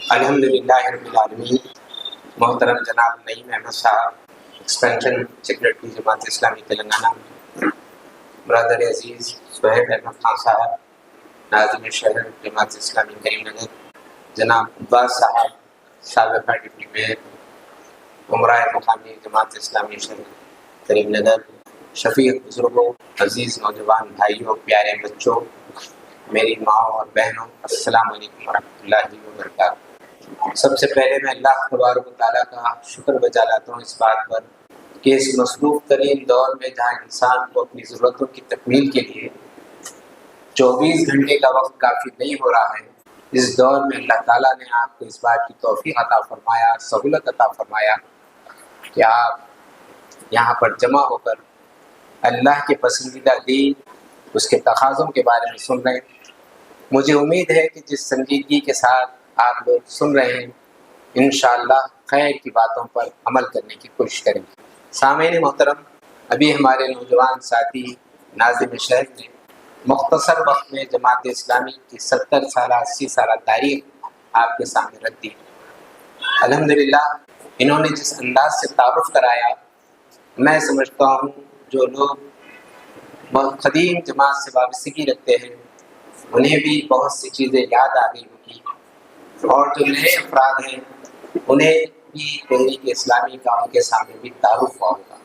الحمدللہ رب العالمین۔ محترم جناب نعیم احمد صاحب، ایکسپینشن سیکریٹری جماعت اسلامی تلنگانہ، برادر عزیز سہیل احمد خان صاحب، ناظم شہر جماعت اسلامی کریم نگر، جناب عباس صاحب سابقہ ڈپٹی میئر، عمرائے مقامی جماعت اسلامی شہر کریم نگر، شفیق بزرگوں، عزیز نوجوان بھائیوں، پیارے بچوں، میری ماں اور بہنوں، السلام علیکم ورحمۃ اللہ وبرکاتہ۔ سب سے پہلے میں اللہ تبارک و تعالیٰ کا شکر بجا لاتا ہوں اس بات پر کہ اس مصروف ترین دور میں جہاں انسان کو اپنی ضرورتوں کی تکمیل کے لیے 24 گھنٹے کا وقت کافی نہیں ہو رہا ہے، اس دور میں اللہ تعالیٰ نے آپ کو اس بات کی توفیق عطا فرمایا، سہولت عطا فرمایا کہ آپ یہاں پر جمع ہو کر اللہ کے پسندیدہ دین، اس کے تقاضوں کے بارے میں سن رہے ہیں۔ مجھے امید ہے کہ جس سنجیدگی کے ساتھ آپ لوگ سن رہے ہیں، انشاءاللہ خیر کی باتوں پر عمل کرنے کی کوشش کریں گے۔ سامعین محترم، ابھی ہمارے نوجوان ساتھی ناظم شہر نے مختصر وقت میں جماعت اسلامی کی 70 سالہ 80 سالہ تاریخ آپ کے سامنے رکھ دی۔ الحمدللہ انہوں نے جس انداز سے تعارف کرایا، میں سمجھتا ہوں جو لوگ بہت قدیم جماعت سے وابستگی رکھتے ہیں انہیں بھی بہت سی چیزیں یاد آ گئی ہوگی، اور جو نئے افراد ہیں انہیں بھی تحریک اسلامی کا ان کے سامنے بھی تعارف ہوا ہوگا۔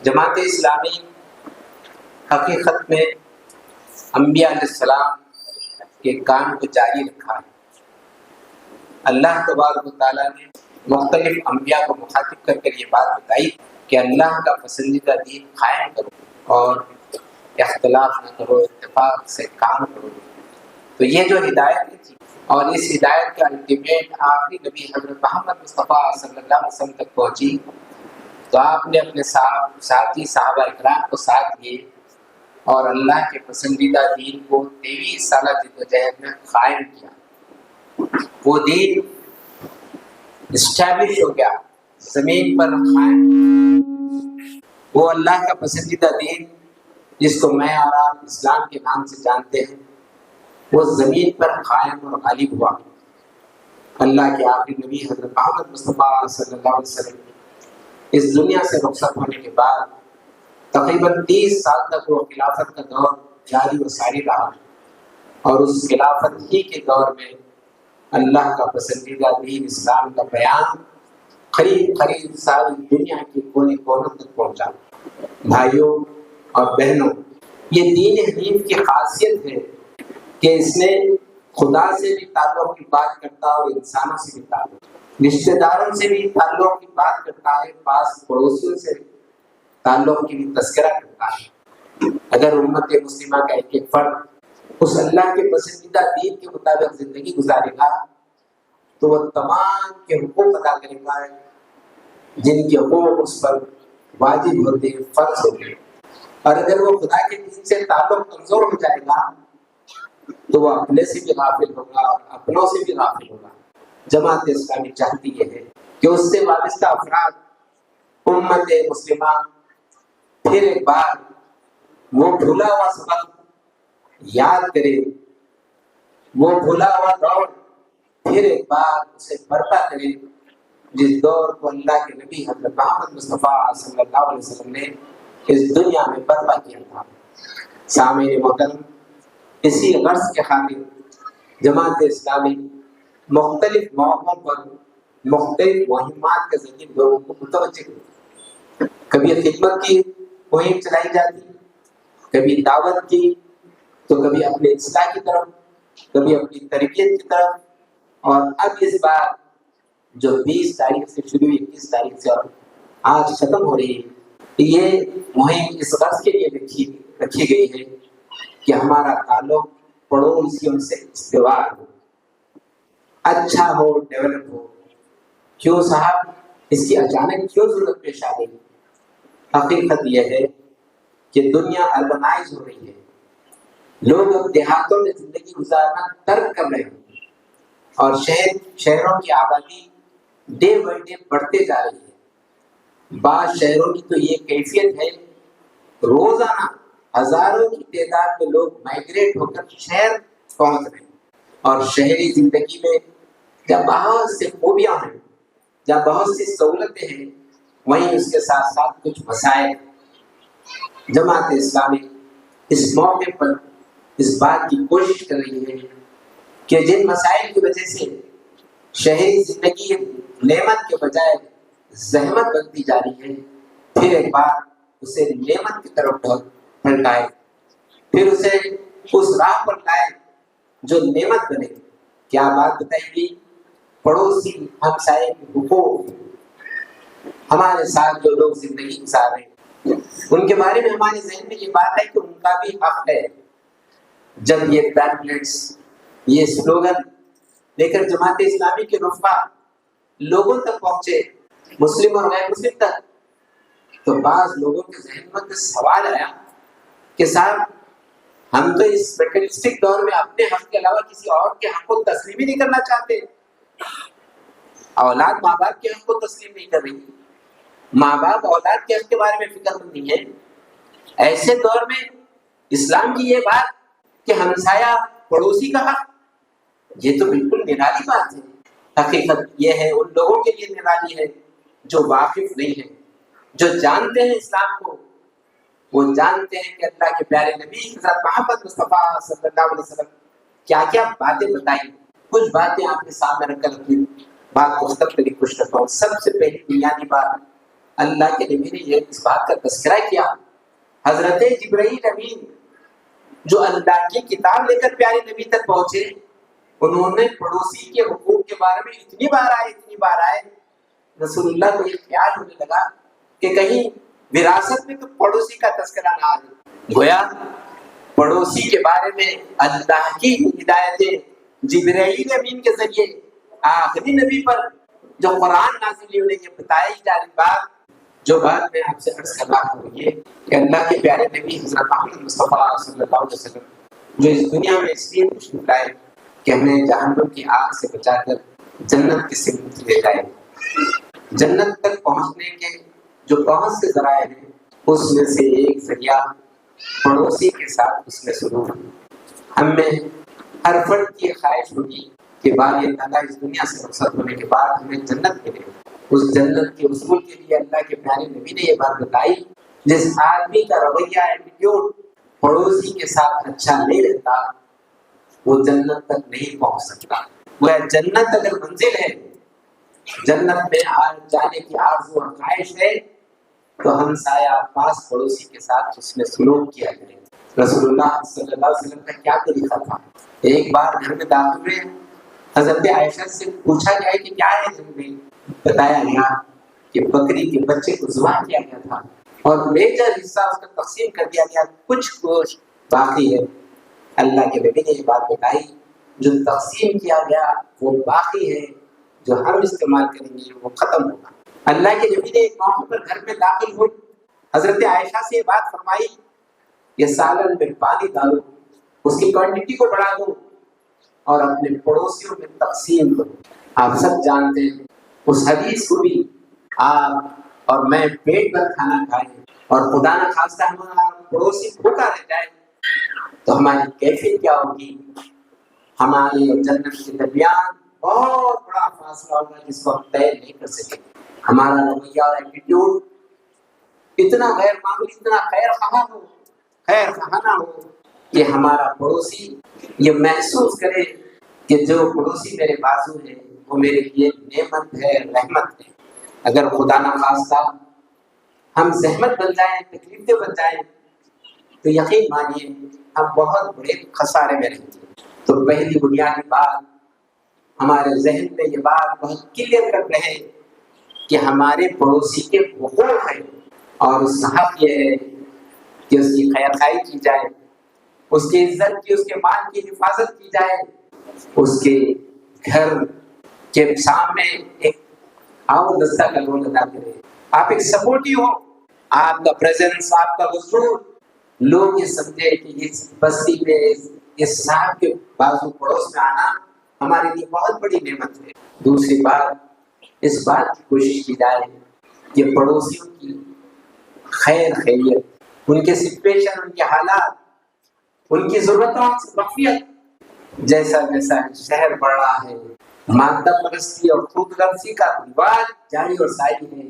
جماعت اسلامی حقیقت میں انبیاء علیہ السلام کے کام کو جاری رکھا ہے۔ اللہ تبارک و تعالیٰ نے مختلف انبیاء کو مخاطب کر کر یہ بات بتائی کہ اللہ کا پسندیدہ دین قائم کرو اور اختلاف نہ کرو، اتفاق سے کام کرو۔ تو یہ جو ہدایت تھی اور اس ہدایت کا الٹیمیٹ آخری نبی حضرت محمد مصطفیٰ صلی اللہ علیہ وسلم تک پہنچی، تو آپ نے اپنے ساتھی صحابہ اکرام کو ساتھ لیے اور اللہ کے پسندیدہ دین کو 23 سالہ جدوجہد میں قائم کیا۔ وہ دین اسٹیبلش ہو گیا، زمین پر قائم۔ وہ اللہ کا پسندیدہ دین جس کو میں اور آپ اسلام کے نام سے جانتے ہیں، وہ زمین پر قائم اور غالب ہوا۔ اللہ کے آخری نبی حضرت محمد مصطفیٰ صلی اللہ علیہ وسلم اس دنیا سے رخصت ہونے کے بعد تقریباً 30 سال تک وہ خلافت کا دور جاری و ساری رہا، اور اس خلافت ہی کے دور میں اللہ کا پسندیدہ دین اسلام کا بیان قریب ساری دنیا کے کونے کونوں تک پہنچا۔ بھائیوں اور بہنوں، یہ دین حنیف کی خاصیت ہے کہ اس نے خدا سے بھی تعلق کی بات کرتا اور انسانوں سے بھی تعلق، رشتہ داروں سے بھی تعلق کی بات کرتا ہے، پاس پڑوسیوں سے تعلق کی بھی تذکرہ کرتا ہے۔ اگر امت مسلمہ کا ایک ایک فرد اس اللہ کے پسندیدہ دین کے مطابق زندگی گزارے گا تو وہ تمام کے حقوق ادا کرے گا جن کے حقوق اس پر واجب ہوتے ہیں، فرض ہوتے ہیں۔ اور اگر وہ خدا کے دین سے تعلق کمزور ہو جائے گا تو وہ اپنے سے بھی غافل ہوگا اور اپنوں سے بھی غافل ہوگا۔ جماعت اسلامی چاہتی یہ ہے کہ اس سے وابستہ افراد امت مسلمہ پھر ایک بار وہ بھولا ہوا سبق یاد کرے، وہ بھولا ہوا دور پھر ایک بار اسے برپا کرے، جس دور کو اللہ کے نبی حضرت محمد مصطفیٰ صلی اللہ علیہ وسلم نے اس دنیا میں برپا کیا تھا۔ سامعین محترم، اسی غرض کے خاطر جماعت اسلامی مختلف موقعوں پر مختلف مہمات کے ذریعے لوگوں کو متوجہ کرتی، کبھی خدمت کی مہم چلائی جاتی، کبھی دعوت کی، تو کبھی اپنے اصلاح کی طرف، کبھی اپنی تربیت کی طرف، اور اب اس بار جو 20 تاریخ سے شروع ہوئی، 21 تاریخ سے اور آج ختم ہو رہی ہے، یہ مہم اس غرض کے لیے رکھی گئی ہے کہ ہمارا تعلق پڑوسیوں سے استوار ہو، اچھا ہو، ڈیولپ ہو۔ کیوں صاحب اس کی اچانک کیوں ضرورت پیش آ گئی؟ حقیقت یہ ہے کہ دنیا اربنائز ہو رہی ہے، لوگ اب دیہاتوں میں زندگی گزارنا ترک کر رہے ہیں، اور شہروں کی آبادی ڈے بائی ڈے بڑھتے جا رہی ہے۔ بعض شہروں کی تو یہ کیفیت ہے، روزانہ ہزاروں کی تعداد میں لوگ مائگریٹ ہو کر شہر پہنچ رہے ہیں، اور شہری زندگی میں جب بہت سی خوبیاں ہیں، جب بہت سی سہولتیں ہیں، وہیں اس کے ساتھ ساتھ کچھ مسائل۔ جماعت اسلامی اس موقع پر اس بات کی کوشش کر رہی ہے کہ جن مسائل کی وجہ سے شہری زندگی نعمت کے بجائے زحمت بنتی جا رہی ہے، پھر ایک بار اسے نعمت کی طرف پلٹائے، پھر اسے اس راہ پر لائے جو نعمت بنے۔ کیا بات بتائیں گی؟ پڑوسی ہمسائے کے حقوق، ہمارے ساتھ جو لوگ زندگی گزار رہے ہیں ان کے بارے میں ہمارے ذہن میں یہ بات ہے کہ ان کا بھی حق ہے۔ جب یہ پیمفلیٹس، یہ سلوگن لے کر جماعت اسلامی کے رفقا لوگوں تک پہنچے، مسلم اور غیر مسلم تک، تو بعض لوگوں کے ذہن میں سوال آیا کہ صاحب ہم تو اس میٹریلسٹک دور میں اپنے حق کے علاوہ کسی اور کے حق کو تسلیم ہی نہیں کرنا چاہتے۔ اولاد ماں باپ کے حق کو تسلیم نہیں کر رہی، ماں باپ اولاد کے حق کے بارے میں فکر مند نہیں ہے۔ ایسے دور میں اسلام کی یہ بات کہ ہمسایہ پڑوسی کا حق، یہ تو بالکل نرالی بات ہے۔ حقیقت یہ ہے ان لوگوں کے لیے نرالی ہے جو واقف نہیں ہے، جو جانتے ہیں اسلام کو، وہ جانتے ہیں کہ اللہ کے پیارے نبی حضرت محمد مصطفیٰ صلی اللہ علیہ وسلم کیا کیا باتیں بتائیں۔ کچھ باتیں آپ کے سامنے رکھ کر اپنی بات کو ختم کرنے کی کوشش کرتا ہوں۔ سب سے پہلی بنیادی بات، اللہ کے نبی نے اس بات کا تذکرہ کیا، حضرت جبرائیل امین جو اللہ کی کتاب لے کر پیارے نبی تک پہنچے، انہوں نے پڑوسی کے حقوق کے بارے میں اتنی بار آئے، رسول اللہ کو یہ خیال ہونے لگا کہ کہیں وراثت میں تو پڑوسی کا تذکرہ نہ آئے۔ گویا پڑوسی کے بارے میں اللہ کی ہدایتیں جبرائیل امین کے ذریعے آخری نبی پر جو قرآن نازل ہوئی یہ بتائی جا رہی بات، جو بات میں آپ سے عرض کر رہا ہوں، یہ کہ اللہ کے پیارے نبی حضرت محمد مصطفیٰ صلی اللہ علیہ وسلم جو اس دنیا میں اس لیے تشریف لائے کہ ہمیں جہنم کی آگ سے بچا کر جنت کی سمت لے جائے۔ جنت تک پہنچنے کے جو بہت سے ذرائع ہیں، اس میں سے ایک ذریعہ پڑوسی کے ساتھ اس میں سلوک۔ ہم میں ہر فرد کی خواہش ہوگی کہ بعد اللہ اس دنیا سے رخصت ہونے کے بعد ہمیں جنت ملے۔ اس جنت کے حصول کے لیے اللہ کے پیارے نبی نے یہ بات بتائی، جس آدمی کا رویہ ایٹیٹیوڈ پڑوسی کے ساتھ اچھا نہیں رہتا، وہ جنت تک نہیں پہنچ سکتا۔ وہ جنت اگر منزل ہے، جنت میں جانے کی آرزو اور خواہش ہے، تو ہم سایہ پاس پڑوسی کے ساتھ اس میں سلوک کیا کریں۔ رسول اللہ صلی اللہ علیہ وسلم کا کیا طریقہ تھا؟ ایک بار گھر میں داخل ہوئے، حضرت عائشہ سے پوچھا گیا کہ کیا ہے دن میں؟ بتایا گیا کہ بکری کے بچے کو ذبح کیا گیا تھا اور میجر حصہ اس کا تقسیم کر دیا گیا، کچھ گوشت باقی ہے۔ اللہ کے نبی نے یہ بات بتائی، جو تقسیم کیا گیا وہ باقی ہے، جو ہم استعمال کریں گے وہ ختم ہوگا۔ اللہ کے نبی نے ایک موقع پر گھر میں داخل ہوئی، حضرت عائشہ سے یہ بات فرمائی، یہ سالن میں پانی ڈالو، اس کی کوانٹٹی کو بڑھا دو اور اپنے پڑوسیوں میں تقسیم کرو۔ آپ سب جانتے ہیں اس حدیث کو بھی، آپ اور میں پیٹ بھر کھانا کھائیں اور خدا نہ خواستہ ہمارا پڑوسی بھوکا رہ جائے تو ہماری کیفیت کیا ہوگی؟ ہماری اور جنت کے درمیان بہت بڑا فاصلہ ہوگا جس کو ہم طے نہیں کر سکیں۔ ہمارا رویہ اور ایٹیٹیوڈ اتنا غیر معمولی، اتنا خیر خواہانہ ہو کہ ہمارا پڑوسی یہ محسوس کرے کہ جو پڑوسی میرے بازو ہے وہ میرے لیے نعمت ہے، رحمت ہے۔ اگر خدا نہ خواستہ ہم زحمت بن جائیں، تکلیفیں بن جائیں، تو یقین مانیے ہم بہت بڑے خسارے میں رہیں گے۔ تو پہلی بنیادی بات ہمارے ذہن میں یہ بات بہت کلیئر کر رہے کہ ہمارے پڑوسی کے حقوق ہیں، اور اس کا حق یہ ہے کہ اس کی خیر خواہی کی جائے، اس کی عزت کی، اس کے مال کی حفاظت کی جائے، اس کے گھر کے سامنے ایک آؤ دستہ کا رول ادا کرے۔ آپ ایک سپورٹی ہو، آپ کا پریزنس، آپ کا حضور لوگ یہ سمجھے کہ اس بستی میں اس صاحب کے بازو پڑوس میں آنا ہمارے لیے بہت بڑی نعمت ہے۔ دوسری بات، اس بات کی کوشش کی جائے کہ پڑوسیوں کی خیر خیریت، ان کے سچویشن، ان کے حالات، ان کی ضرورتوں سے واقفیت جیسا جیسا شہر بڑھ رہا ہے، مادہ پرستی اور خود غرضی کا رواج جاری اور ساری ہے۔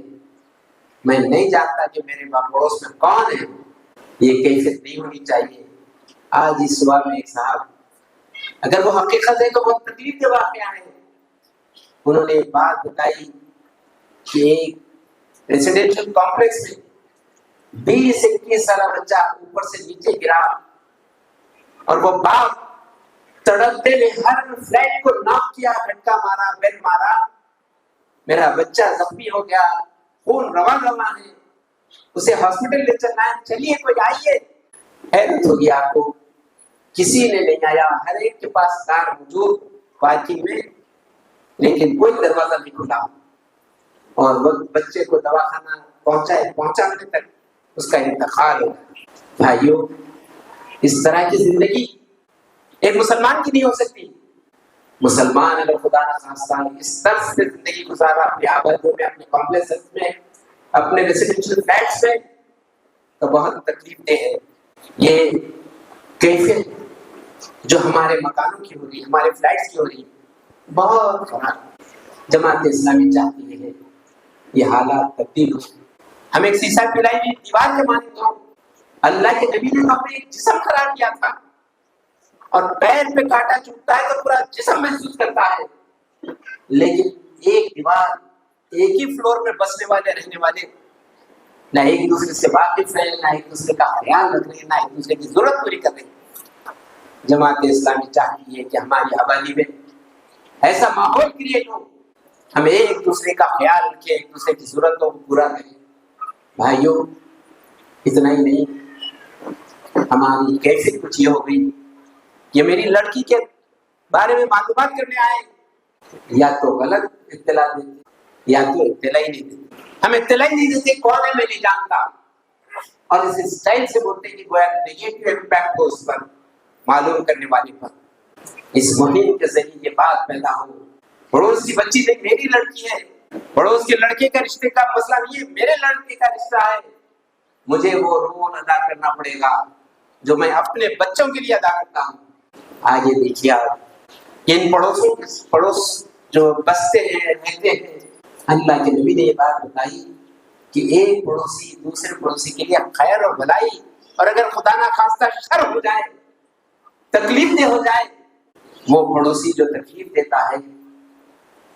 میں نہیں جانتا کہ میرے پڑوس میں کون ہے، یہ کیفیت نہیں ہونی چاہیے۔ آج اس صبح میں ایک صاحب، اگر وہ حقیقت ہے تو بہت تکلیف دہ واقعہ ہے، انہوں نے ایک بات بتائی کہ ایک ریزیڈینشل کمپلیکس میں 20-21 سالہ بچہ اوپر سے نیچے گرا اور وہ باپ تڑپتے ہوئے ہر فلیٹ کو ناک کیا، جھٹکا مارا، بیل مارا، میرا بچہ زخمی ہو گیا، خون رواں رواں ہے، اسے ہاسپٹل لے چلنا ہے، چلیے کوئی آئیے۔ حیرت ہوگی آپ کو، کسی نے نہیں آیا، ہر ایک کے پاس کار موجود پارکنگ میں، لیکن کوئی دروازہ نہیں کھلا اور وہ بچے کو دواخانہ پہنچانے تک اس کا انتقال ہو گیا۔ بھائیوں، اس طرح کی زندگی ایک مسلمان کی نہیں ہو سکتی۔ مسلمان اگر خدا نہ خواستہ اس طرح سے زندگی گزارا اپنے آبادیوں میں، اپنے کمپلیکسز میں، اپنے ریزیڈینشل فلیٹس میں، تو بہت تکلیف دہ ہے۔ یہ کیفیت جو ہمارے مکانوں کی ہو رہی، ہمارے فلیٹس کی ہو رہی، بہت خراب۔ جماعت اسلامی چاہتی ہے یہ حالات تبدیل ہو۔ ہم ایک سیسا پلائی ہوئی دیوار کے مانند ہو۔ اللہ کے نبی نے تو اپنے ایک جسم خراب کیا تھا، اور پیر پہ کانٹا چبھتا ہے تو پورا جسم محسوس کرتا ہے، لیکن ایک دیوار، ایک ہی فلور میں بسنے والے رہنے والے نہ ایک دوسرے سے واقف ہیں، نہ ایک دوسرے کا خیال رکھ رہے ہیں، نہ ایک دوسرے کی ضرورت پوری کر رہے ہیں۔ جماعت اسلامی چاہتی ہے کہ ہماری آبادی میں ایسا ماحول کریٹ ہو، ہم ایک دوسرے کا خیال رکھیں، ایک دوسرے کی ضرورتوں کو پورا کریں۔ بھائیوں، اتنا ہی نہیں، ہماری کیفیت کچھ یہ ہو گئی، یہ میری لڑکی کے بارے میں معلومات کرنے آئے، یا تو غلط اطلاع دیتے یا تو اطلاع ہی نہیں دیتے۔ ہم اطلاع ہی نہیں دیتے، کون ہے میں نہیں جانتا، اور اس اسٹائل سے بولتے ہیں کہ گویا نیگیٹو امپیکٹ ہو اس پر، معلوم کرنے والے پر۔ اس مہم کے ذریعے یہ بات پیدا ہو، پڑوس کی بچی دیکھ میری لڑکی ہے، پڑوس کے لڑکے کا رشتے کا مسئلہ نہیں ہے، میرے لڑکے کا رشتہ ہے، مجھے وہ رول ادا کرنا پڑے گا جو میں اپنے بچوں کے لیے ادا کرتا ہوں۔ آگے دیکھیے آپ، ان پڑوس جو بستے ہیں، رہتے ہیں، اللہ کے نبی نے یہ بات بتائی کہ ایک پڑوسی دوسرے پڑوسی کے لیے خیر اور بھلائی، اور اگر خدا نہ خواستہ شر ہو جائے، تکلیف دہ ہو جائے، وہ پڑوسی جو تکلیف دیتا ہے،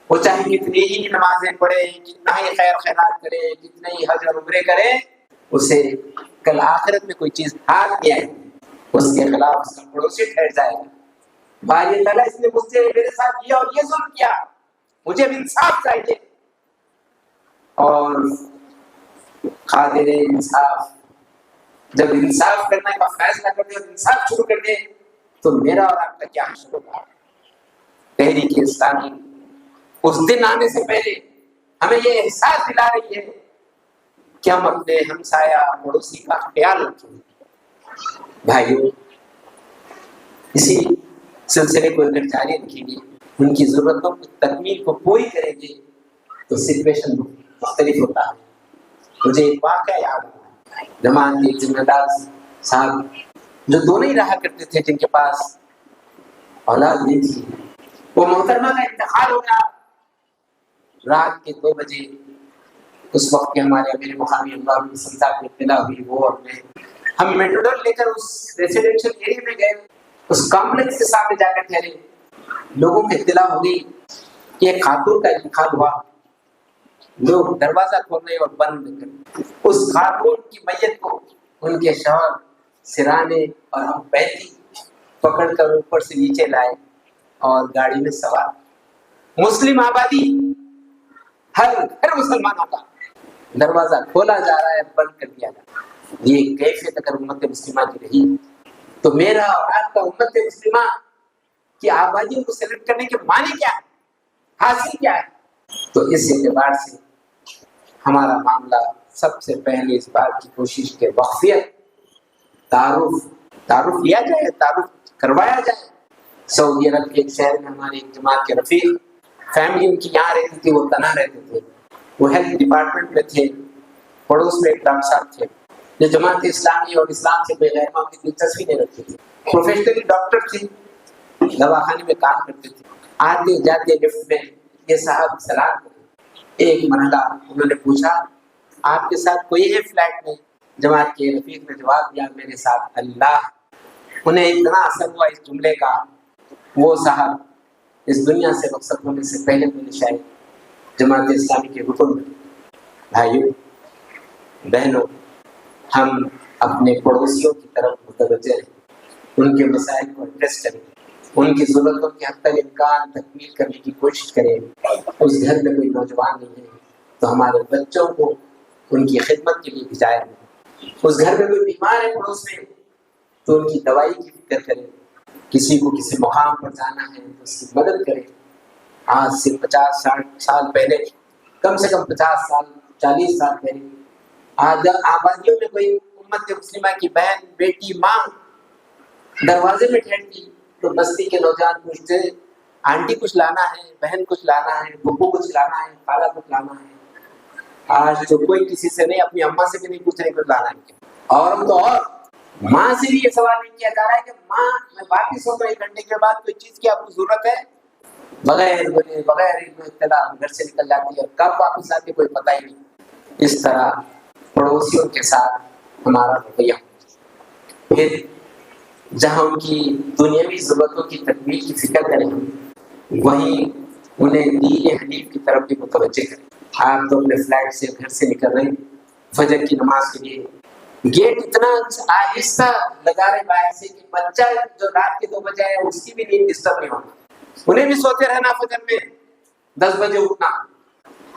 وہ چاہے کتنی ہی نمازیں پڑھے، کتنا ہی خیر خیرات کرے، کتنے ہی حج اور عمرے کرے، اسے کل آخرت میں کوئی چیز ہاتھ میں آئے، اس کے خلاف اس کا پڑوسی ٹھہر جائے گا۔ بھائی تعالیٰ، اس نے مجھ سے میرے ساتھ یہ اور یہ ظلم کیا، مجھے اب انصاف چاہیے۔ اور قادر انصاف جب انصاف کرنے کا فیصلہ کر دے اور انصاف شروع کر دے تو میرا اور آپ کا کیا حشر ہوگا۔ تحریک اسلامی اس دن آنے سے پہلے ہمیں یہ احساس دلا رہی ہے کہ ہم اپنے ہمسایہ پڑوسی کا خیال رکھیں۔ بھائیوں، اسی سلسلے کو اگر جاری رکھیں گے، ان کی ضرورتوں کی تکمیل کو پوری کریں گے تو سچویشن مختلف ہوتا ہے۔ مجھے ایک واقعہ یاد ہے، جماعت کے ذمہ دار صاحب جو دونوں ہی رہا کرتے تھے، جن کے پاس اولاد نہیں تھی، وہ محترمہ کا انتقال ہو گیا رات کے 2 بجے۔ اس وقت کے ہمارے امیر مقامی اللہ صاحب کو اطلاع ہوئی، وہ اور میں ہم میٹروڈور لے کر اس ریزیڈینشل ایریا میں گئے، اس کمپلیکس کے سامنے جا کر ٹھہرے۔ لوگوں کو اطلاع ہو گئی کہ ایک خاتون کا انتقال ہوا۔ لوگ دروازہ کھولنے اور بند کر اس خاتون کی میت کو ان کے شوہر سرانے اور ہم بیتی پکڑ کر اوپر سے نیچے لائے اور گاڑی میں سوار۔ مسلم آبادی، ہر مسلمانوں کا دروازہ کھولا جا رہا ہے، بند کر دیا جا رہا ہے۔ یہ کیفیت اگر امت مسلمہ کی رہی تو میرا اور آپ کا امت مسلمہ کی آبادیوں کو سیلیکٹ کرنے کے معنی کیا ہے، حاصل کیا ہے؟ تو اس اعتبار سے ہمارا معاملہ سب سے پہلے اس بات کی کوشش کے وقفیت، تعارف لیا جائے، تعارف کروایا جائے۔ سعودی عرب کے ایک شہر میں ہماری ایک جماعت کے رفیق فیملی ان کی یہاں رہتی تھی، وہ تنہا رہتے تھے، وہ ہیلتھ ڈپارٹمنٹ میں تھے، پڑوس میں ایک ڈاکٹر صاحب تھے جو جماعت اسلامی اور اسلام سے بغیر معاملے دلچسپی نہیں رکھتے تھے، پروفیشنلی ڈاکٹر تھے، دواخانے میں کام کرتے تھے. آتے جاتے لفٹ میں یہ صاحب سلام کرے. ایک مرحلہ انہوں نے پوچھا آپ کے ساتھ کوئی ہے فلیٹ میں؟ جماعت کے رفیق نے جواب دیا میرے ساتھ اللہ. انہیں اتنا اثر ہوا اس جملے کا. وہ صاحب اس دنیا سے رخصت ہونے سے پہلے میں نے شاید جماعت اسلامی کے حکم میں. بھائیوں بہنوں، ہم اپنے پڑوسیوں کی طرف متوجہ رہیں، ان کے مسائل کو ایڈریس کریں، ان کی ضرورتوں کے حد تک امکان تکمیل کرنے کی کوشش کریں. اس گھر میں کوئی نوجوان نہیں ہے تو ہمارے بچوں کو ان کی خدمت کے لیے بھیجائیں. اس گھر میں کوئی بیمار ہے پڑوس میں تو ان کی دوائی کی فکر کریں. کسی کو کسی مقام پر جانا ہے تو اس کی مدد کریں. آج سے 50-60 سال پہلے، کم سے کم 50 سال 40 سال پہلے آبادیوں میں کوئی امت مسلمہ کی بہن بیٹی ماں دروازے میں ٹھہرتی تو بستی کے نوجوان پوچھتے آنٹی کچھ لانا ہے، بہن کچھ لانا ہے، بھوپو کچھ لانا ہے، خالہ کچھ لانا ہے. آج تو کوئی کسی سے نہیں، اپنی اماں سے بھی نہیں پوچھ رہے کچھ لانا ہے. اور تو اور ماں سے بھی یہ سوال نہیں کیا جا رہا ہے کہ ماں میں واپس ہوتا 1 گھنٹے کے بعد کوئی چیز کی آپ کو ضرورت ہے. بغیر اطلاع گھر سے نکل جاتی ہے، کب واپس آتی کوئی پتہ ہی نہیں. اس طرح پڑوسیوں کے ساتھ ہمارا رویہ. پھر جہاں ان کی دنیاوی ضرورتوں کی تکمیل کی فکر کریں وہیں انہیں دین حنیف کی طرف بھی متوجہ کریں. آپ تو اپنے فلیٹ سے گھر سے نکل رہے ہیں فجر کی نماز کے لیے، گیٹ اتنا آہستہ لگا رہے باہر سے کہ بچہ جو رات کے 2 بجے ہے اس کی بھی نیند ڈسٹرب نہیں ہونا. انہیں بھی سوتے رہنا فجر میں 10 بجے اٹھنا.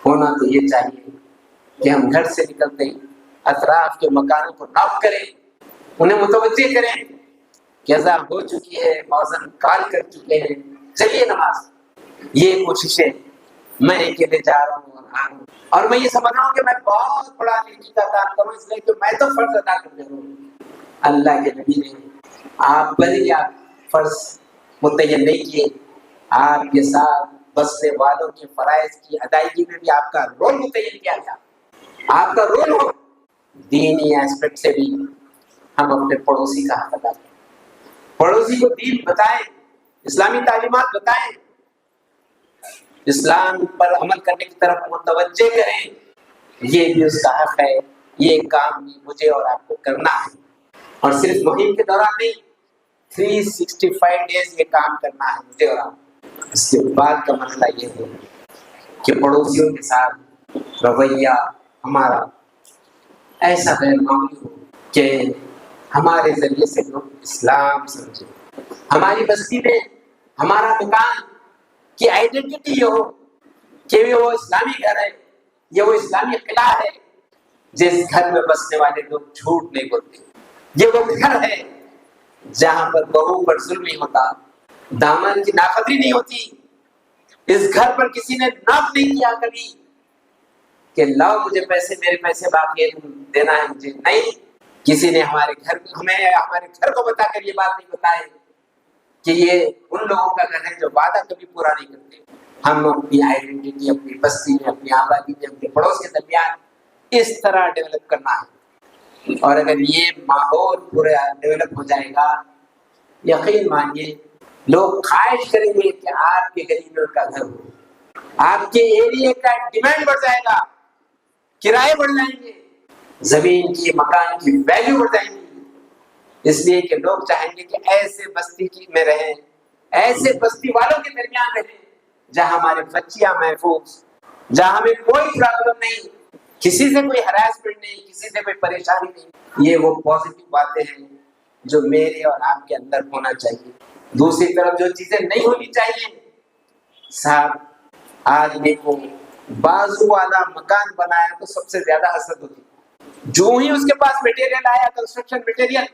ہونا تو یہ چاہیے کہ ہم گھر سے نکلتے ہیں اطراف کے مکانوں کو ناپ کریں، انہیں متوجہ کریں کہ اذان ہو چکی ہے، مؤذن کال کر چکے ہیں، چلیے نماز. یہ کوششیں میں اکیلے جا رہا ہوں اور آ رہا ہوں، اور میں یہ سمجھ رہا ہوں کہ میں بہت بڑا نیکی کا کام کروں اس لیے کہ میں تو فرض ادا کر دے رہا ہوں. اللہ کے نبی نے آپ پر ہی آپ فرض متعین نہیں کیے، آپ کے ساتھ بسنے والوں کے فرائض کی ادائیگی میں بھی آپ کا رول متعین کیا گیا. آپ کا رول ہو دینی ایسپیکٹ سے بھی ہم اپنے پڑوسی کا حق ادا کریں، پڑوسی کو دین بتائیں، اسلامی تعلیمات بتائیں، اسلام پر عمل کرنے کی طرف متوجہ کریں. یہ بھی اس کا حق ہے. یہ کام بھی مجھے اور آپ کو کرنا ہے، اور صرف مہم کے دوران نہیں، 365 ڈیز یہ کام کرنا ہے مجھے اور آپ. اس کے بعد کا مسئلہ یہ ہے کہ پڑوسیوں کے ساتھ رویہ ہمارا ایسا غیر معمولی ہو کہ ہمارے ذریعے سے لوگ اسلام سمجھیں. ہماری بستی میں ہمارا مکان کی آئیڈینٹی یہ ہو کہ وہ اسلامی گھر ہے، یہ وہ اسلامی قلعہ ہے جس گھر میں بسنے والے لوگ جھوٹ نہیں بولتے. یہ وہ گھر ہے جہاں پر بہو پر ظلم نہیں ہوتا، دامن کی ناقدری نہیں ہوتی. اس گھر پر کسی نے ناپ نہیں کیا کبھی کہ لاؤ مجھے پیسے، میرے پیسے باقی ہے تم دینا ہے مجھے. نہیں، کسی نے ہمارے گھر کو بتا کر یہ بات نہیں بتائی کہ یہ ان لوگوں کا گھر ہے جو وعدہ کبھی پورا نہیں کرتے. ہم اپنی آئیڈینٹی اپنی بستی میں، اپنی آبادی میں، اپنے پڑوس کے درمیان اس طرح ڈیولپ کرنا ہے. اور اگر یہ ماحول پورا ڈیولپ ہو جائے گا، یقین مانیے لوگ خواہش کریں گے کہ آپ کے گلی میں ان کا گھر ہو. آپ کے ایریے کا ڈیمانڈ بڑھ جائے گا، کرائے بڑھ جائیں گے، زمین کی مکان کی ویلیو بڑھ جائیں گی. اس لیے کہ لوگ چاہیں گے کہ ایسے بستی میں رہیں، ایسے بستی والوں کے درمیان رہیں جہاں ہمارے بچیاں محفوظ، جہاں ہمیں کوئی پرابلم نہیں، کسی سے کوئی ہراسمنٹ نہیں، کسی سے کوئی پریشانی نہیں. یہ وہ پازیٹو باتیں ہیں جو میرے اور آپ کے اندر ہونا چاہیے. دوسری طرف جو چیزیں نہیں ہونی چاہیے، صاحب آدمی کو بازو والا مکان بنایا تو سب سے زیادہ حسد ہوتی. جو ہی اس کے پاس مٹیریل آیا، کنسٹرکشن مٹیریل،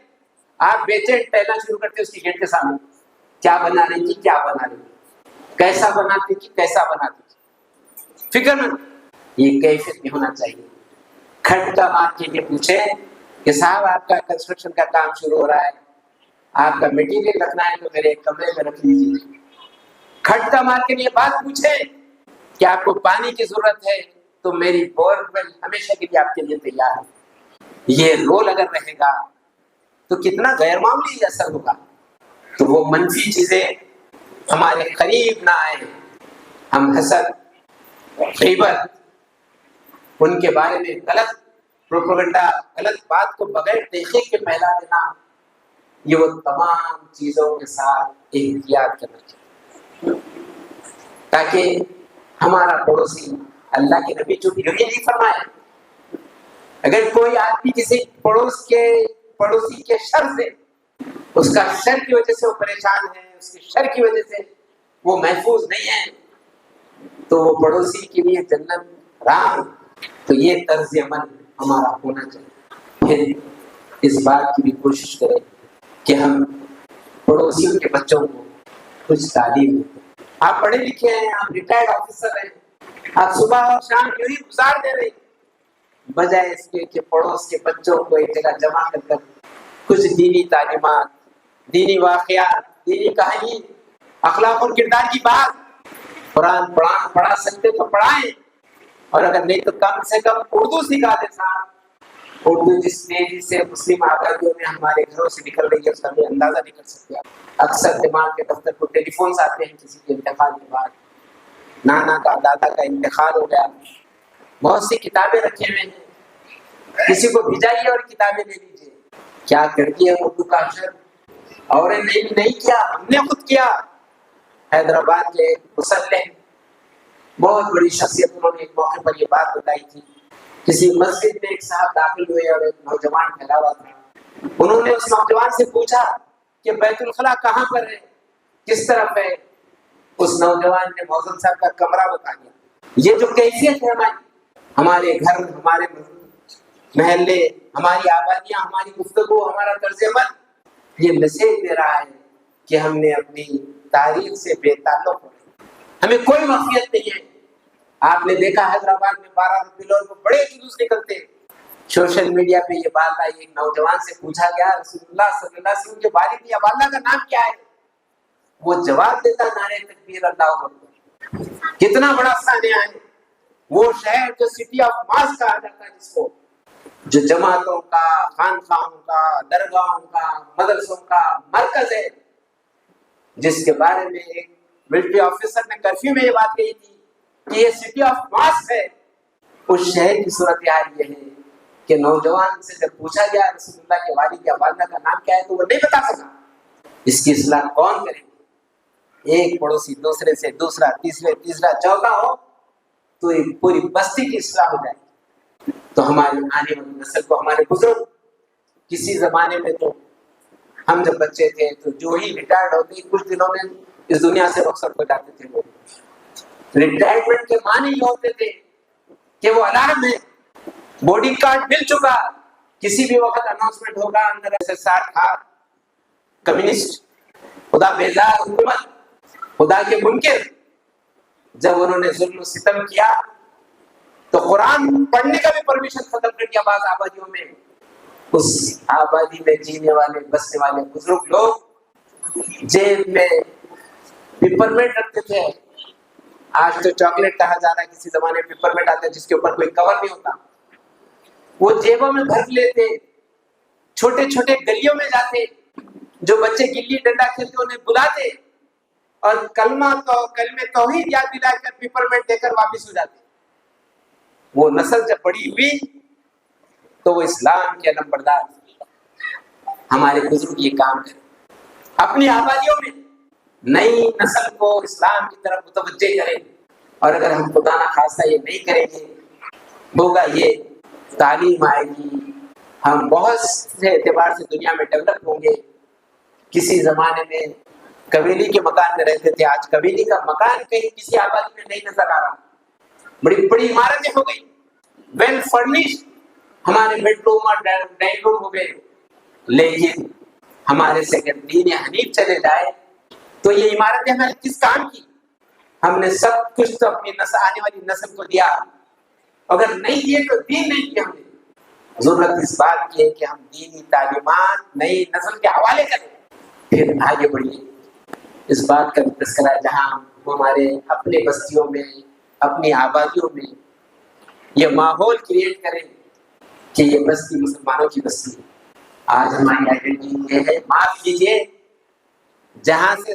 آپ بیچے ٹہلنا شروع کرتے اس کی گیٹ کے سامنے. کیا بنا رہی تھی، کیا بنا رہی تھی، کیسا بناتی تھی، کیسا بناتی تھی، فکر نہ. یہ کیفیت نہیں ہونا چاہیے. کھٹکا مار کے پوچھے کہ صاحب آپ کا کنسٹرکشن کا کام شروع ہو رہا ہے، آپ کا مٹیریل رکھنا ہے تو میرے ایک کمرے میں رکھ لیجیے. کھٹکا مار کے یہ بات پوچھے کہ آپ کو پانی کی ضرورت ہے تو میری بورویل ہمیشہ کے لیے آپ کے لیے تیار ہے. یہ رول اگر رہے گا تو کتنا غیر معمولی اثر ہوگا. تو وہ منفی چیزیں ہمارے قریب نہ آئے، ہم حسد، غیبت، ان کے بارے میں غلط پروپیگنڈا، غلط بات کو بغیر دیکھے کے پھیلا دینا، یہ وہ تمام چیزوں کے ساتھ احتیاط کرنا چاہیے تاکہ ہمارا پڑوسی، اللہ کے نبی جو یہی نہیں فرمائے، اگر کوئی آدمی کسی پڑوسی کے شر سے، اس کا شر کی وجہ سے وہ پریشان ہے، اس کے شر کی وجہ سے وہ محفوظ نہیں ہے، تو وہ پڑوسی کے لیے جنت رام۔ تو یہ طرز عمل ہمارا ہونا چاہیے۔ پھر اس بات کی بھی کوشش کریں کہ ہم پڑوسیوں کے بچوں کو کچھ تعلیم دیں۔ آپ پڑھے لکھے ہیں، آپ ریٹائرڈ آفیسر ہیں، آپ صبح اور شام یوں ہی گزار دے رہے ہیں، بجائے اس کے کہ پڑوس کے بچوں کو ایک جگہ جمع کر کچھ دینی تعلیمات، دینی واقعات، دینی کہانی، اخلاق اور کردار کی بات، قرآن پڑھا سکتے تو پڑھائیں، اور اگر نہیں تو کم سے کم اردو سکھا دیں صاحب۔ اردو جس تیزی سے مسلم آبادیوں میں ہمارے گھروں سے نکل رہی ہے اس کا بھی اندازہ نہیں کر سکتے۔ اکثر دماغ کے دفتر کو ٹیلی فونز آتے ہیں کسی کے انتقال کے بعد، نانا کا دادا کا انتقال ہو گیا، بہت سی کتابیں رکھے ہوئے ہیں، کسی کو بھیجائیے اور کتابیں لے لیجیے۔ کیا کرتی ہے اردو کا اشر؟ اور نہیں کیا، ہم نے خود کیا۔ حیدرآباد کے مسلح بہت بڑی شخصیت، انہوں نے ایک موقع پر یہ بات بتائی تھی، کسی مسجد میں ایک صاحب داخل ہوئے اور ایک نوجوان کھڑا ہوا تھا، انہوں نے اس نوجوان سے پوچھا کہ بیت الخلاء کہاں پر ہے، کس طرف ہے؟ اس نوجوان نے موزن صاحب کا کمرہ بتا دیا۔ یہ جو کیفیت ہے ہمارے گھر، ہمارے محلے، ہماری آبادیاں، ہماری گفتگو، ہمارا طرز عمل، یہ میسیج دے رہا ہے کہ ہم نے اپنی تاریخ سے بے تعلق ہو، ہمیں کوئی واقعیت نہیں ہے۔ آپ نے دیکھا حیدرآباد میں 12 ربیع الاول کو بڑے جلوس نکلتے، سوشل میڈیا پہ یہ بات آئی، ایک نوجوان سے پوچھا گیا رسول اللہ صلی اللہ علیہ وسلم کے والد یا والدہ کا نام کیا ہے؟ وہ جواب دیتا نعرہ تکبیر اللہ اکبر۔ کتنا بڑا سانحہ ہے، وہ شہر جو سٹی آف ماس کہا جاتا ہے، جس کو جو جماعتوں کا، خانقاہوں کا، درگاہوں کا، مدرسوں کا مرکز ہے، جس کے بارے میں ایک ملٹری آفیسر نے کرفیو میں یہ بات کہی تھی کہ یہ سٹی آف ماس ہے۔ اس شہر کی صورتحال یہ ہے کہ نوجوان سے جب پوچھا گیا رسول اللہ کے والد یا والدہ کا نام کیا ہے تو وہ نہیں بتا سکا۔ اس کی اصلاح کون کرے گی؟ ایک پڑوسی دوسرے سے، دوسرا تیسرا چوتھا ہو تو ایک پوری بستی کی اصلاح ہو جائے گی۔ تو ہماری آنے والی نسل کو، ہمارے بزرگ کسی زمانے میں تو ہم جب بچے تھے تو جو ہی ریٹائرڈ ہوتے کچھ دنوں میں اس دنیا سے رخصت ہو جاتے تھے، وہ ریٹائرمنٹ کے معنی یہ ہوتے تھے کہ وہ الارم ہے، بورڈنگ کارڈ مل چکا، کسی بھی وقت اناؤنسمنٹ ہوگا، اندر سے 60 تھا۔ کمیونسٹ، خدا بیزار حکومت، خدا کے منکر، جب انہوں نے ظلم و ستم کیا تو قرآن پڑھنے کا بھی پرمیشن ختم کر دیا بعض آبادیوں میں۔ اس آبادی میں جینے والے بسنے والے بزرگ لوگ جیب میں پیپرمنٹ رکھتے تھے، آج تو چاکلیٹ کہا جا رہا ہے، کسی زمانے میں پیپرمنٹ آتا ہے جس کے اوپر کوئی کور نہیں ہوتا، وہ جیبوں میں بھر لیتے، چھوٹے چھوٹے گلیوں میں جاتے، جو بچے گلی ڈنڈا کھیلتے انہیں بلاتے اور کلمہ توحید یاد دلا کر پیپرمنٹ دے کر واپس ہو جاتے۔ وہ نسل جب بڑی ہوئی تو وہ اسلام کے علمبردار۔ ہمارے بزرگ یہ کام کریں، اپنی آبادیوں میں نئی نسل کو اسلام کی طرف متوجہ کریں، اور اگر ہم خدا نہ خواستہ یہ نہیں کریں گے ہوگا یہ تعلیم آئے گی، ہم بہت سے اعتبار سے دنیا میں ڈیولپ ہوں گے۔ کسی زمانے میں قبیلی کے مکان میں رہتے تھے، آج قبیلی کا مکان کہیں کسی آبادی میں نہیں نظر آ رہا، بڑی بڑی عمارتیں ہو گئی، ویل فرنشڈ، ہمارے بیڈ روم اور ڈائننگ روم ہو گئے، لیکن ہمارے سے اگر دین حنیف چلے جائے تو یہ عمارتیں ہمیں کس کام کی؟ ہم نے سب کچھ تو اپنی آنے والی نسل کو دیا، اگر نہیں دیے تو دین نہیں کیا ہم نے۔ ضرورت اس بات کی ہے کہ ہم دینی تعلیمات نئی نسل کے حوالے کریں، پھر آگے بڑھیے۔ اس بات کا تذکرہ جہاں ہمارے اپنے بستیوں میں، اپنی آبادیوں میں یہ ماحول کریٹ کریں کہ یہ بستی مسلمانوں کی بستی ہے۔ آج ہماری آئیڈینٹی یہ ہے، معاف کیجیے، جہاں سے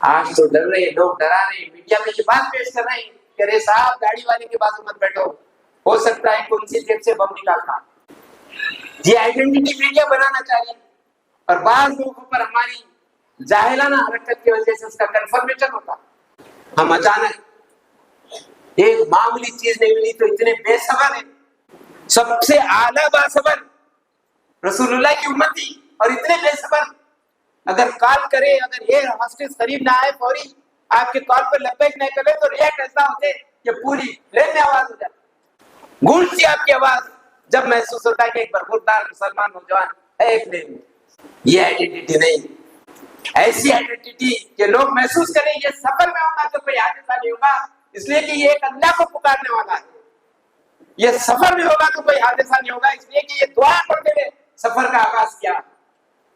آج تو ڈر رہے ہیں لوگ، ڈرا رہے ہیں، میڈیا میں یہ بات پیش کر رہے ہیں کہ ارے صاحب گاڑی والے کے بازو مت بیٹھو، ہو سکتا ہے کہ ان سے جیب سے بم نکال تھا۔ یہ آئیڈینٹی میڈیا بنانا چاہیے، اور بعض لوگوں پر ہماری جاہلانہ حرکت کی وجہ سے اس کا کنفرمیشن ہوتا۔ ہم اچانک ایک معمولی چیز نہیں ملی تو اتنے بے صبر ہیں، سب سے اعلیٰ باصبر رسول اللہ کی امتی، اور اتنے بے صبر، اگر کال کرے، اگر یہ ہاسٹس قریب نہ آئے فوری آپ کے کال پر لبیک نہیں کرے تو ریئیکٹ ایسا ہوتے کہ پوری پلین میں آواز ہو جاتی، گونجتی آپ کی آواز، جب محسوس ہوتا ہے کہ ایک برخوردار مسلمان نوجوان ہے ایک پلین میں۔ یہ آئیڈینٹی نہیں، ایسی آئیڈینٹی کہ لوگ محسوس کریں یہ سفر میں ہوگا تو کوئی حادثہ نہیں ہوگا، اس لیے کہ یہ ایک اللہ کو پکارنے والا ہے، یہ سفر میں ہوگا تو کوئی حادثہ نہیں ہوگا، اس لیے کہ یہ دعا پڑھتے ہوئے سفر کا آغاز کیا،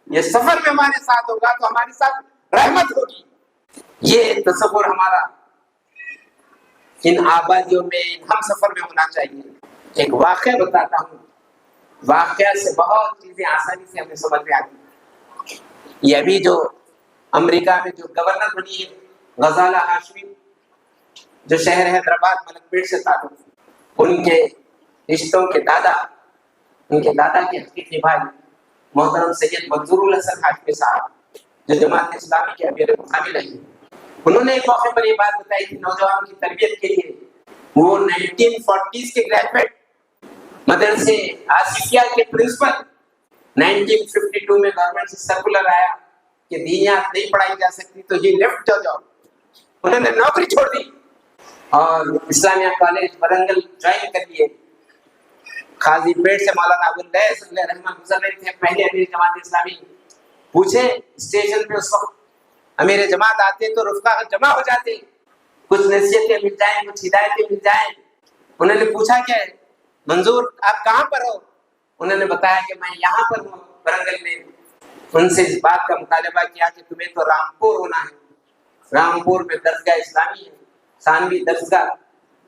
یہ سفر میں ہمارے ساتھ ہوگا تو ہمارے ساتھ رحمت ہوگی۔ یہ تصور ہمارا ان آبادیوں میں، ان ہم سفر میں ہونا چاہیے۔ ایک واقعہ بتاتا ہوں، واقعہ سے بہت چیزیں آسانی سے ہمیں سمجھ میں آتی۔ یہ ابھی جو امریکہ میں جو گورنر بنی ہے غزالہ ہاشمی، جو شہر حیدرآباد ملک پیٹ سے تعلق، ان کے رشتوں کے دادا، ان کے دادا کے حقیقی بھائی محترم سید منظور الحسن ہاشمی صاحب، جو جماعت اسلامی کے امیر مقامی رہے، انہوں نے ایک موقع پر یہ بات بتائی کہ نوجوانوں کی تربیت کے لیے وہ 1940s کے گریجویٹ مدرسے آصفیہ کے پرنسپل، 1952 میں گورنمنٹ سے سرکولر آیا کہ دینیات نہیں پڑھائی جا سکتی تو یہ لیفٹ جاؤ، انہوں نے نوکری چھوڑ دی اور اسلامیہ کالج ورنگل جوائن کر لیے۔ قاضی پیٹ سے مولانا ابو اللیث علیہ رحمہ گزر رہے تھے، پہلے امیر جماعت اسلامی، پوچھے اسٹیشن پہ اس وقت امیر جماعت آتے تو رفقا جمع ہو جاتے، کچھ نصیحتیں مل جائیں، کچھ ہدایتیں مل جائیں۔ انہوں نے پوچھا کہ منظور آپ کہاں پر ہو؟ انہوں نے بتایا کہ میں یہاں پر ہوں ورنگل میں۔ ان سے اس بات کا مطالبہ کیا کہ تمہیں تو رامپور ہونا ہے، رامپور میں درسگاہ اسلامی ہے، ثانوی درسگاہ،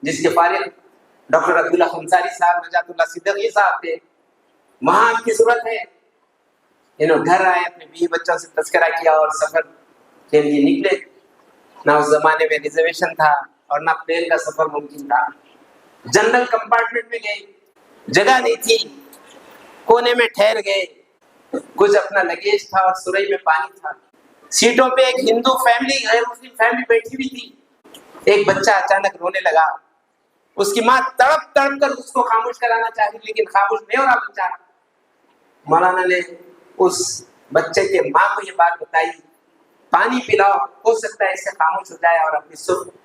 جس کے فارغ ڈاکٹر عبداللہ خنساری صاحب، نجات اللہ صدیقی صاحب تھے، وہاں آپ کی ضرورت ہے۔ انہوں گھر آئے، اپنے بیوی بچوں سے تذکرہ کیا اور سفر کے لیے نکلے۔ نہ اس زمانے میں ریزرویشن تھا اور نہ پلین کا سفر ممکن تھا۔ جنرل کمپارٹمنٹ میں گئے، جگہ نہیں تھی، کونے میں ٹھہر گئے، کچھ اپنا لگیج تھا اور سرئی میں پانی تھا۔ سیٹوں پہ ایک ہندو فیملی، غیر مسلم فیملی بیٹھی ہوئی تھی۔ ایک بچہ اچانک رونے لگا، اس کی ماں تڑپ تڑپ کر اس کو خاموش کرانا چاہتی لیکن خاموش نہیں ہو رہا بچہ۔ مولانا نے اس بچے کے ماں کو یہ بات بتائی، پانی پلاؤ، ہو سکتا ہے اس سے خاموش ہو جائے، اور اپنی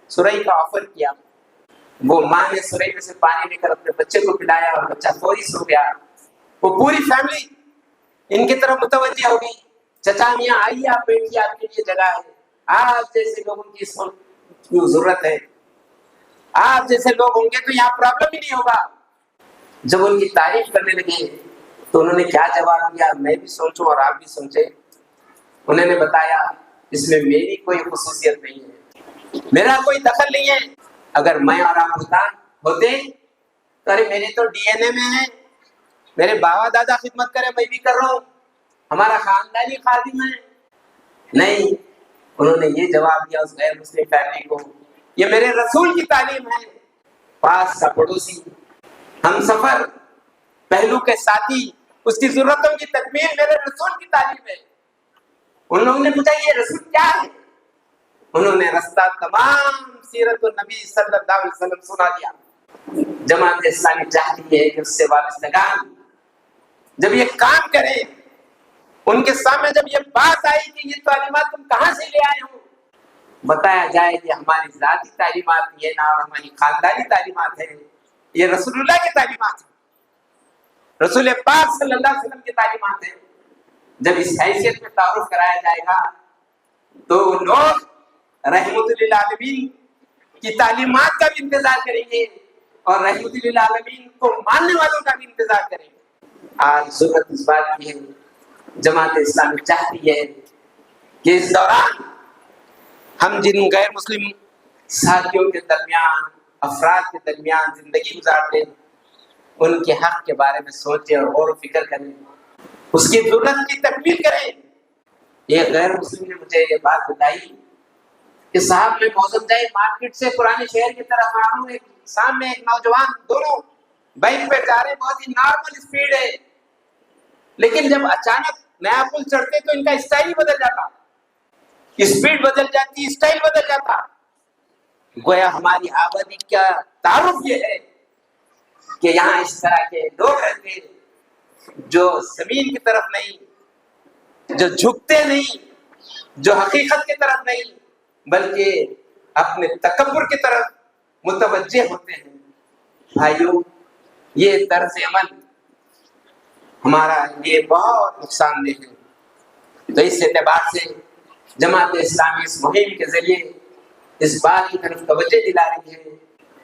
سرئی کا آفر کیا۔ وہ ماں نے سرئی میں سے پانی لے کر اپنے بچے کو پلایا اور بچہ فوری سو گیا۔ وہ پوری فیملی ان کی طرف متوجہ ہو گئی، چچا میاں آئیے، آپ بیٹھیے، آپ کے لیے جگہ ہے، آپ جیسے لوگوں کی اس وقت ضرورت ہے، آپ جیسے لوگ ہوں گے تو یہاں پرابلم ہی نہیں ہوگا۔ جب ان کی تعریف کرنے لگے تو انہوں نے کیا جواب دیا، میں بھی سوچوں اور آپ بھی سوچیں۔ انہوں نے بتایا اس میں میری کوئی خصوصیت نہیں ہے، میرا کوئی دخل نہیں ہے، اگر میں اور آپ ہوتے تو ارے میرے تو ڈی این اے میں ہے، میرے بابا دادا خدمت کرے، میں بھی کر رہا ہوں، ہمارا خاندانی خادم ہے۔ نہیں، انہوں نے یہ جواب دیا اس غیر مسلم فیملی کو، یہ میرے رسول کی تعلیم ہے، پاس کا پڑوسی، ہم سفر، پہلو کے ساتھی، اس کی ضرورتوں کی تکمیل میرے رسول کی تعلیم ہے۔ ان لوگوں نے پوچھا یہ رسول کیا ہے؟ انہوں نے رستہ تمام سیرت النبی صلی اللہ علیہ وسلم سنا دیا۔ جماعت اسلامی چاہتی ہے کہ اس سے وابستگان جب یہ کام کریں، ان کے سامنے جب یہ بات آئی کہ یہ تعلیمات تم کہاں سے لے آئے ہو، بتایا جائے کہ ہماری ذاتی تعلیمات یہ نہ، ہماری خاندانی تعلیمات ہیں، یہ رسول اللہ کی تعلیمات ہیں، رسول پاک صلی اللہ علیہ وسلم کی تعلیمات ہیں۔ جب اس حیثیت میں تعارف کرایا جائے گا تو لوگ رحمت للعالمین کی تعلیمات کا بھی انتظار کریں گے اور رحمت للعالمین کو ماننے والوں کا بھی انتظار کریں گے۔ آج ضرورت اس بات کی ہے، جماعت اسلامی چاہتی ہے کہ اس دوران ہم جن غیر مسلم ساتھیوں کے درمیان، افراد کے درمیان زندگی گزارتے ہیں، ان کے حق کے بارے میں سوچیں اور غور و فکر کریں، اس کی ضرورت کی تکمیل کریں۔ ایک غیر مسلم نے مجھے یہ بات بتائی کہ صاحب میں موسم جائے مارکیٹ سے پرانے شہر کی طرف آ رہا ہوں، ایک سامنے ایک نوجوان، دونوں بائک پہ جا رہے ہیں، بہت ہی نارمل اسپیڈ ہے، لیکن جب اچانک نیا پل چڑھتے تو ان کا اسٹائل ہی بدل جاتا، اسپیڈ بدل جاتی، اسٹائل بدل جاتا۔ گویا ہماری آبادی کا تعارف یہ ہے کہ یہاں اس طرح کے لوگ رہتے ہیں جو زمین کی طرف نہیں، جو جھکتے نہیں، جو حقیقت کی طرف نہیں، بلکہ اپنے تکبر کی طرف متوجہ ہوتے ہیں۔ بھائیو، یہ طرز عمل ہمارا یہ بہت نقصان دہ ہے۔ تو اس اعتبار سے جماعت اسلامی اس مہم کے ذریعے اس بات کی طرف توجہ دلا رہی ہے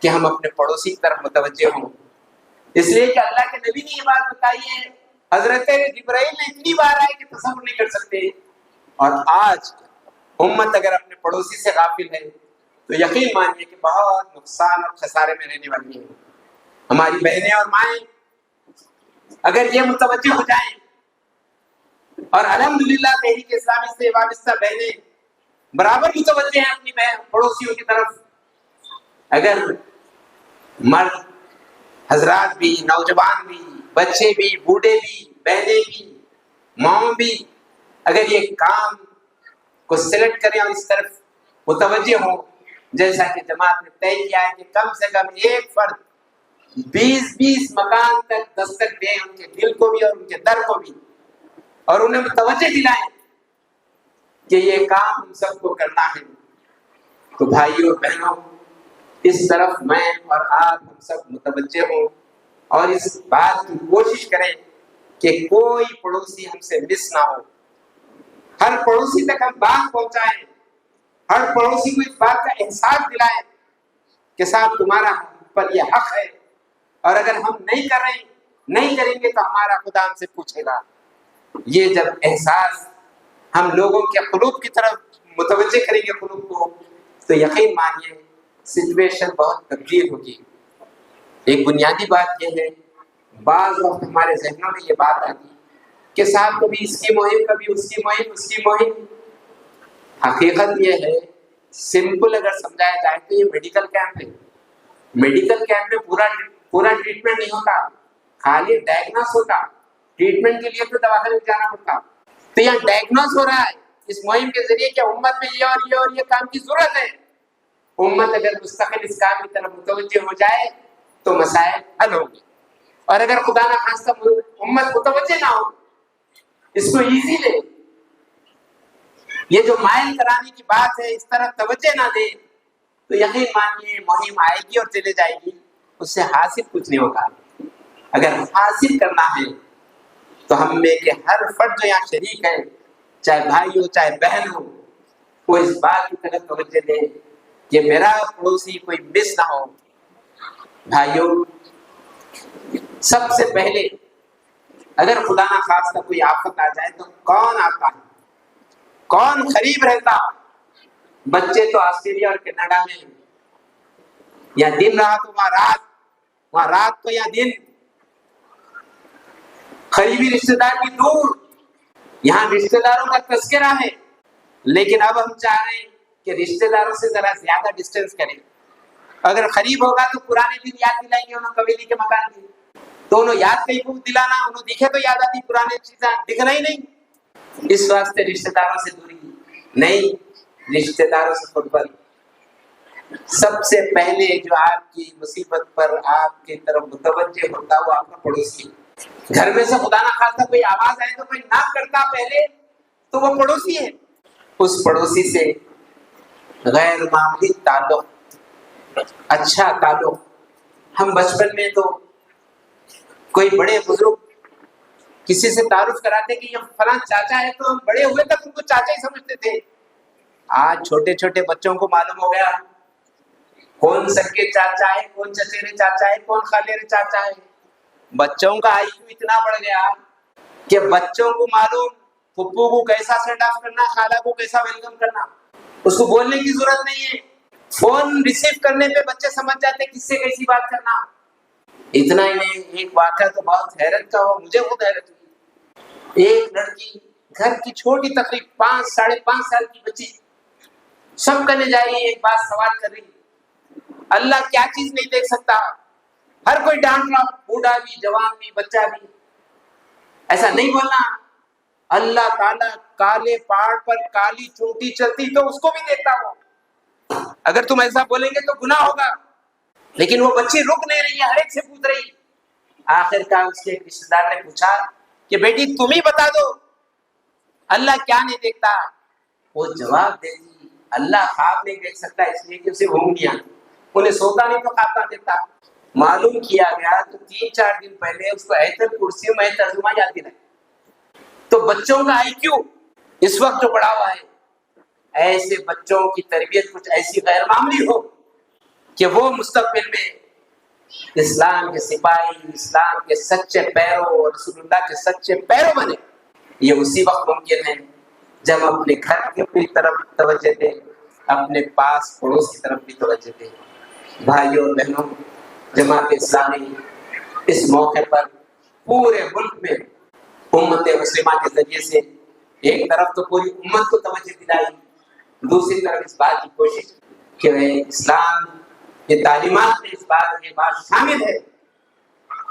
کہ ہم اپنے پڑوسی کی طرف متوجہ ہوں، اس لیے کہ اللہ کے نبی نے یہ بات بتائی ہے، حضرت جبرائیل نے اتنی بار آئے کہ تصور نہیں کر سکتے، اور آج امت اگر اپنے پڑوسی سے غافل ہے تو یقین مانیے کہ بہت نقصان اور خسارے میں رہنے والی ہے۔ ہماری بہنیں اور مائیں اگر یہ متوجہ ہو جائیں، اور الحمدللہ تحریک اسلامی سے وابستہ بہنیں برابر متوجہ ہیں اپنی پڑوسیوں کی طرف، اگر مرد حضرات بھی، نوجوان بھی، بچے بھی، بوڑھے بھی، بہنیں بھی، ماں بھی، اگر یہ کام کو سلیکٹ کریں اور اس طرف متوجہ ہوں، جیسا کہ جماعت نے طے کیا ہے کہ کم سے کم ایک فرد 20 مکان تک دستک دیں، ان کے دل کو بھی اور ان کے در کو بھی، اور انہیں متوجہ دلائیں کہ یہ کام ہم سب کو کرنا ہے۔ تو بھائیوں اور بہنوں، اس طرف میں اور آپ ہم سب متوجہ ہوں اور اس بات کی کوشش کریں کہ کوئی پڑوسی ہم سے مس نہ ہو، ہر پڑوسی تک ہم بات پہنچائیں، ہر پڑوسی کو اس بات کا احساس دلائیں کہ صاحب تمہارا ہم پر یہ حق ہے، اور اگر ہم نہیں کریں گے تو ہمارا خدا ہم سے پوچھے گا۔ یہ جب احساس ہم لوگوں کے قلوب کی طرف متوجہ کریں گے، قلوب کو، تو یقین مانیے سچویشن بہت تبدیل ہوگی۔ ایک بنیادی بات یہ ہے، بعض وقت ہمارے ذہنوں میں یہ بات آتی کہ صاحب کبھی اس کی مہم، کبھی اس کی مہم، اس کی مہم۔ حقیقت یہ ہے، سمپل اگر سمجھایا جائے تو یہ میڈیکل کیمپ ہے۔ میڈیکل کیمپ میں پورا ٹریٹمنٹ نہیں ہوتا، خالی ڈائگنوس ہوتا، ٹریٹمنٹ کے لیے تو دواخانے میں جانا پڑتا۔ تو یہاں ڈائگنوس ہو رہا ہے اس مہم کے ذریعے کہ امت میں یہ اور یہ اور یہ کام کی ضرورت ہے۔ امت اگر مستقل اس کام کی طرف متوجہ ہو جائے تو مسائل حل ہوں گے، اور اگر خدا نہ خواستہ امت متوجہ نہ ہو، اس کو ایزی لے، یہ جو مائل کرانے کی بات ہے، اس طرح توجہ نہ دے، تو یقین مانیے مہم آئے گی اور چلے جائے گی، اس سے حاصل کچھ نہیں ہوگا۔ اگر حاصل کرنا ہے تو ہم میں کہ ہر فرد جو یہاں شریک ہے، چاہے بھائی ہو چاہے بہن ہو، وہ اس بات کی طرف توجہ دے کہ میرا پڑوسی کوئی مس نہ ہو۔ بھائیوں، سب سے پہلے اگر خدا نہ خواستہ کوئی آفت آ جائے تو کون آتا ہے، کون قریب رہتا؟ بچے تو آسٹریلیا اور کینیڈا میں، یا دن رہا تو وہاں رات تو یا دن، قریبی رشتہ دار بھی دور، یہاں رشتہ داروں کا تذکرہ ہے، لیکن اب ہم چاہ رہے ہیں کہ رشتہ داروں سے ذرا زیادہ ڈسٹینس کریں۔ اگر قریب ہوگا تو پرانے دن یاد دلائیں گے، انہوں قبیلے کے مکان کی، تو انہوں یاد کہیں کو دلانا، انہوں دکھے تو یاد آتی، پرانے چیزیں دکھنا ہی نہیں۔ اس واسطے رشتہ داروں سے دوری نہیں، رشتہ داروں سے قربت۔ سب سے پہلے جو آپ کی مصیبت پر آپ کی طرف متوجہ ہوتا وہ آپ کا پڑوسی ہے۔ گھر میں سے خدا نہ خواستہ کوئی آواز آئے تو کوئی ناک کرتا پہلے تو وہ پڑوسی ہے۔ اس پڑوسی سے غیر معمولی تعلق، اچھا تعلق۔ ہم بچپن میں تو کوئی بڑے بزرگ کسی سے تعارف کراتے کہ یہ فلاں چاچا ہے تو ہم بڑے ہوئے تک ان کو چاچا ہی سمجھتے تھے۔ آج چھوٹے چھوٹے بچوں کو معلوم ہو گیا کون سکے چاچا ہے، کون چچیرے چاچا ہے، کون خالیرے چاچا ہے۔ بچوں کا آئی کیو اتنا بڑھ گیا کہ بچوں کو معلوم پھپھو کو کیسا سینڈ آف کرنا، خالہ کو کیسا ویلکم کرنا، اس کو بولنے کی ضرورت نہیں ہے، فون ریسیو کرنے پہ بچے سمجھ جاتے کس سے کیسی بات کرنا۔ اتنا ہی نہیں، ایک واقعہ تو بہت حیرت کا ہوا، مجھے خود حیرت ہوئی۔ ایک لڑکی، گھر کی چھوٹی تقریب 5 ساڑھے 5 سال کی بچی، سب کرنے جائیے ایک بات سوال کر رہی، اللہ کیا چیز نہیں دیکھ سکتا؟ ہر کوئی ڈانٹ رہا، بوڑھا بھی، جوان بھی، بچہ بھی۔ ایسا نہیں بولنا، اللہ تعالیٰ کالے پہاڑ پر کالی چونٹی چلتی تو اس کو بھی دیکھتا ہو۔ اگر تم ایسا بولیں گے تو گناہ ہوگا۔ لیکن وہ بچی رک نہیں رہی ہے، ہر ایک سے پوچھ رہی۔ آخر کار اس کے ایک رشتے دار نے پوچھا کہ بیٹی تم ہی بتا دو اللہ کیا نہیں دیکھتا؟ وہ جواب دے دی، اللہ خواب نہیں دیکھ سکتا اس لیے کہ اسے اونگ نہیں آتی، انہیں سوتا نہیں تو خواب نہ دیکھتا۔ معلوم کیا گیا تو 3-4 دن پہلے اس کو آیت الکرسی میں ترجمہ یاد دلائی۔ تو بچوں کا آئی کیو اس وقت جو بڑا ہوا ہے، ایسے بچوں کی تربیت کچھ ایسی غیر معمولی ہو کہ وہ مستقبل میں اسلام کے سپاہی، اسلام کے سچے پیرو اور رسول اللہ کے سچے پیرو بنے۔ یہ اسی وقت ممکن ہے جب اپنے گھر کی طرف توجہ دیں، اپنے پاس پڑوس کی طرف بھی توجہ دیں۔ بھائیوں اور بہنوں، جماعت اسلامی اس موقع پر پورے ملک میں امت مسلمہ کے ذریعے سے ایک طرف تو پوری امت کو توجہ دلائی، دوسری طرف اس بات کی کوشش کہ اسلام یہ تعلیمات میں اس بات یہ بات شامل ہے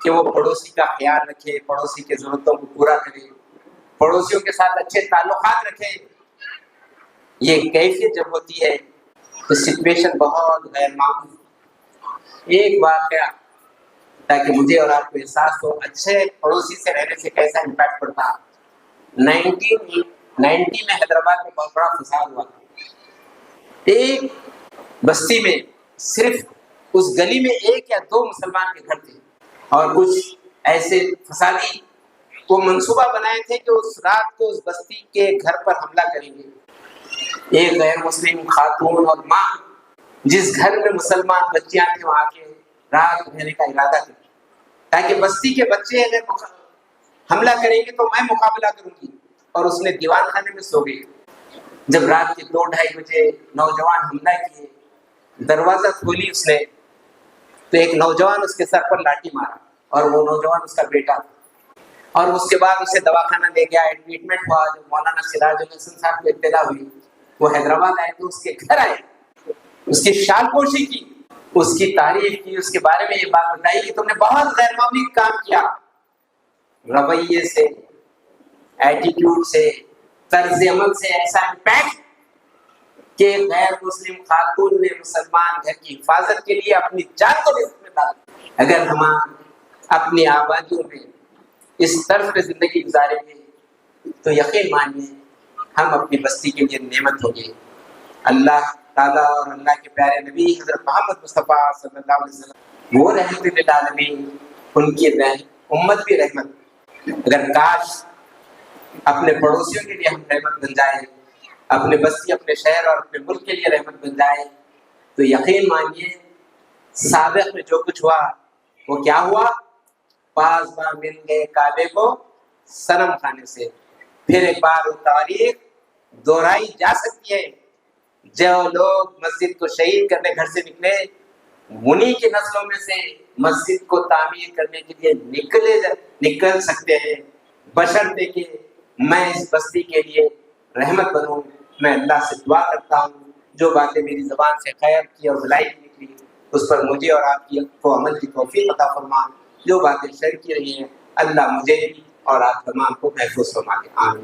کہ وہ پڑوسی کا خیال رکھے، پڑوسی کی ضرورتوں کو پورا کرے، پڑوسیوں کے ساتھ اچھے تعلقات رکھے۔ یہ کیفیت جب ہوتی ہے تو سچویشن بہت غیر معمولی۔ ایک واقعہ تاکہ مجھے اور آپ کو احساس ہو اچھے پڑوسی سے رہنے سے کیسا امپیکٹ پڑتا۔ 1990 میں حیدرآباد میں بہت بڑا فساد ہوا۔ ایک بستی میں صرف اس گلی میں 1 یا 2 مسلمان کے گھر تھے، اور کچھ ایسے فسادی وہ منصوبہ بنائے تھے کہ اس رات کو اس بستی کے گھر پر حملہ کریں گے۔ ایک غیر مسلم خاتون اور ماں جس گھر میں مسلمان بچیاں تھیں وہاں کے رات رہنے کا ارادہ کیا تاکہ بستی کے بچے اگر حملہ کریں گے تو میں مقابلہ کروں گی، اور اس نے دیوان خانے میں سو گئی۔ جب رات کے 2-2:30 بجے نوجوان حملہ کیے، دروازہ کھولی اس نے تو ایک نوجوان اس کے سر پر لاٹھی مارا، اور وہ نوجوان اس کا بیٹا تھا، اور اس کے بعد اسے دواخانہ لے گیا، ایڈمٹمنٹ ہوا۔ جو مولانا سراج الحسن صاحب کو اطلاع ہوئی وہ حیدرآباد آئے تو اس کے گھر آئے، اس کی شال پوشی کی، اس کی تعریف کی، اس کے بارے میں یہ بات بتائی کہ تم نے بہت غیر معمولی کام کیا۔ رویے سے، ایٹیٹیوڈ سے، طرز عمل سے ایسا امپیکٹ کہ غیر مسلم خاتون نے مسلمان گھر کی حفاظت کے لیے اپنی جان کو رسک میں ڈالا۔ اگر ہم اپنی آبادیوں میں اس طرز پہ زندگی گزاریں گے تو یقین مانیے ہم اپنی بستی کے لیے نعمت ہوں گے۔ اللہ تعالیٰ اور اللہ کے پیارے نبی حضرت محمد مصطفیٰ صلی اللہ علیہ وسلم وہ رحمت للعالمین، ان کی امت بھی رحمت۔ اگر کاش اپنے پڑوسیوں کے لیے ہم رحمت بن جائیں، اپنے بستی، اپنے شہر اور اپنے ملک کے لیے رحمت بن جائے، تو یقین مانیے سابق میں جو کچھ ہوا وہ کیا ہوا؟ پاس با مل گئے کعبے کو صنم خانے سے۔ پھر ایک بار وہ تاریخ دہرائی جا سکتی ہے۔ جو لوگ مسجد کو شہید کرنے گھر سے نکلے، انہی کی نسلوں میں سے مسجد کو تعمیر کرنے کے لیے نکل سکتے ہیں، بشرطے کہ میں اس بستی کے لیے رحمت بنوں۔ میں اللہ سے دعا کرتا ہوں جو باتیں میری زبان سے خیر کی اور بھلائی کی نکلی اس پر مجھے اور آپ کو عمل کی توفیق عطا فرما۔ جو باتیں شر کی رہی ہیں اللہ مجھے اور آپ تمام کو محفوظ فرما دے، آمین۔